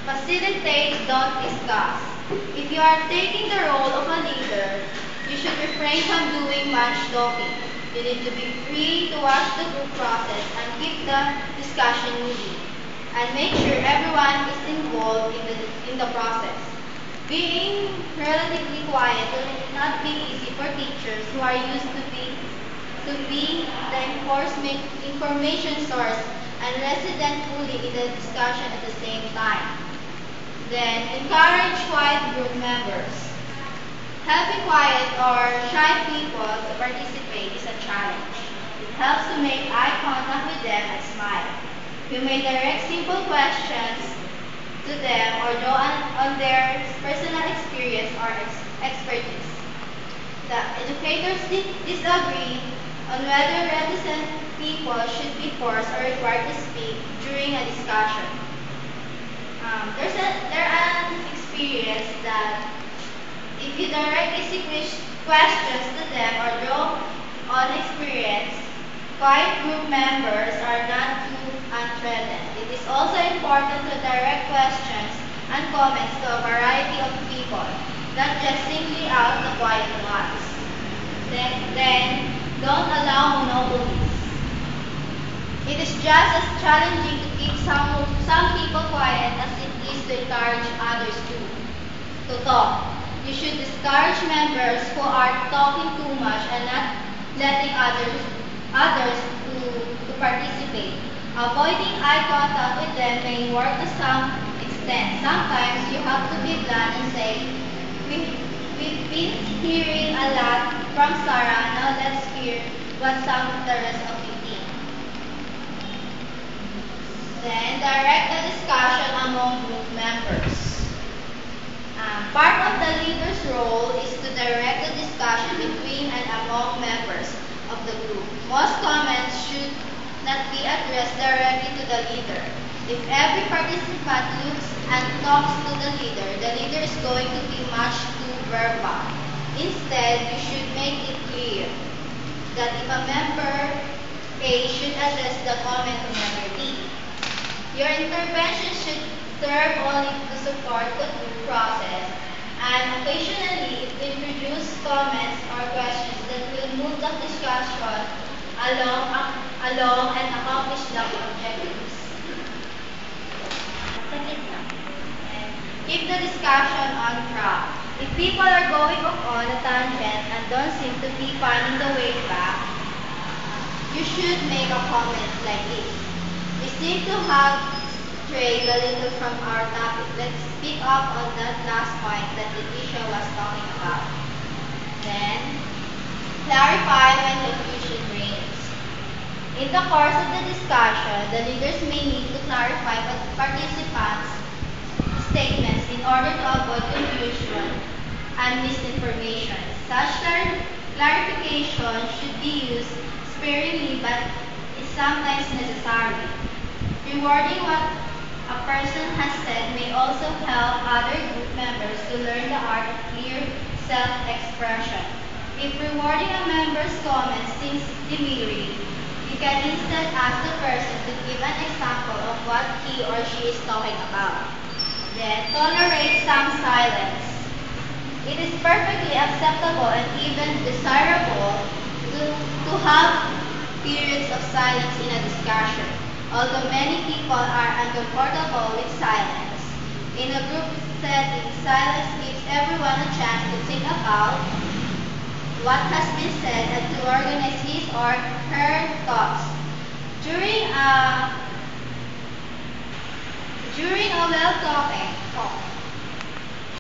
Facilitate, don't discuss. If you are taking the role of a leader, you should refrain from doing much talking. You need to be free to watch the group process and keep the discussion moving. And make sure everyone is involved in the process. Being relatively quiet will not be easy for teachers who are used to be the information source and resident fully in the discussion at the same time. Then, encourage quiet group members. Helping quiet or shy people to participate is a challenge. It helps to make eye contact with them and smile. You may direct simple questions to them or draw on their personal experience or expertise. The educators disagree on whether reticent people should be forced or required to speak during a discussion. There an experience that if you direct easy questions to them or draw on experience, quiet group members are not too unthreatened. It is also important to direct questions and comments to a variety of people, not just simply out the quiet ones. Then don't allow monopolies. It is just as challenging to keep some people quiet as it is to encourage others to talk. You should discourage members who are talking too much and not letting others to participate. Avoiding eye contact with them may work to some extent. Sometimes you have to be blunt and say, we've been hearing a lot from Sarah, now let's hear what some of the rest of you think. Then direct the discussion among group members. Part of the leader's role is to direct the discussion between and among members of the group. Most comments should not be addressed directly to the leader. If every participant looks and talks to the leader is going to be much too verbal. Instead, you should make it clear that if a member A should address the comment to member B, your intervention should serve only to support the group process and occasionally introduce comments or questions that will move the discussion along and accomplish the objectives. And keep the discussion on track. If people are going off on a tangent and don't seem to be finding the way back, you should make a comment like this. We seem to have strayed a little from our topic. Let's pick up on that last point that Leticia was talking about. Then, clarify when confusion reigns. In the course of the discussion, the leaders may need to clarify participants' statements in order to avoid confusion and misinformation. Such clarification should be used sparingly but is sometimes necessary. Rewarding what a person has said may also help other group members to learn the art of clear self-expression. If rewarding a member's comment seems demeaning, you can instead ask the person to give an example of what he or she is talking about. Then, tolerate some silence. It is perfectly acceptable and even desirable to have periods of silence in a discussion. Although many people are uncomfortable with silence, in a group setting, silence gives everyone a chance to think about what has been said and to organize his or her thoughts. During a